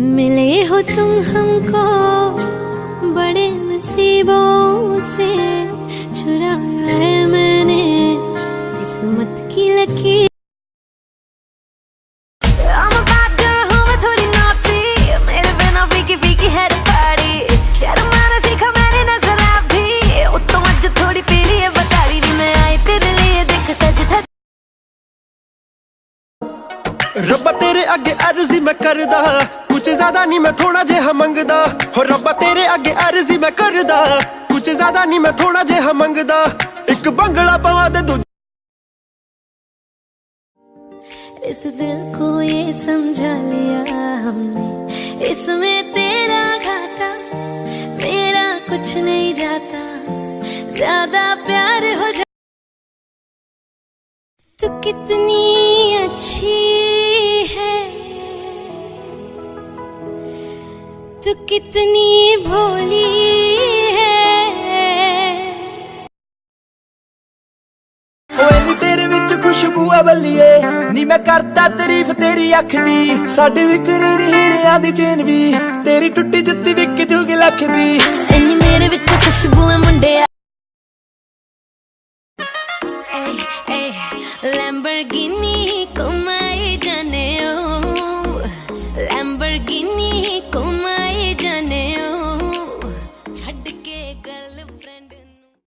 मिले हो तुम हमको बड़े नसीबों से, चुराया है मैंने किस्मत की लकीर। I'm a bad girl, हूँ मैं थोड़ी naughty, मेरे बिना फीकी फीकी है पार्टी। शर्माना सीखा मैंने नजर भी, उत्तम अज थोड़ी पीली है बताड़ी नी, मैं आई तेरे लिए देख सज धज। रब्बा तेरे अगे अर्जी मैं करदा, कुछ ज्यादा नहीं मैं थोड़ा जेहा मंगदा। हो रब्बा तेरे अगे अर्जी मैं करदा, कुछ ज्यादा नहीं मैं थोड़ा जेहा मंगदा। एक बंगला पवा दे दू। इस दिल को ये समझा लिया हमने, इसमें तेरा घाटा मेरा कुछ नहीं जाता, ज्यादा प्यार हो जा। तू कितनी अच्छी है, तू कितनी भोली है। ओए नी तेरे विच खुशबू आ बल्लीए, नी मैं करदा तारीफ तेरी अख दी। साडी विकणी नी हीरियां दी चेन भी, तेरी टुट्टी जुत्ती विक जूगी लख दी। इन्नी मेरे विच खुशबू है मुंडिया। लैम्बोर्गिनी को मैं जाने ओ, लैम्बोर्गिनी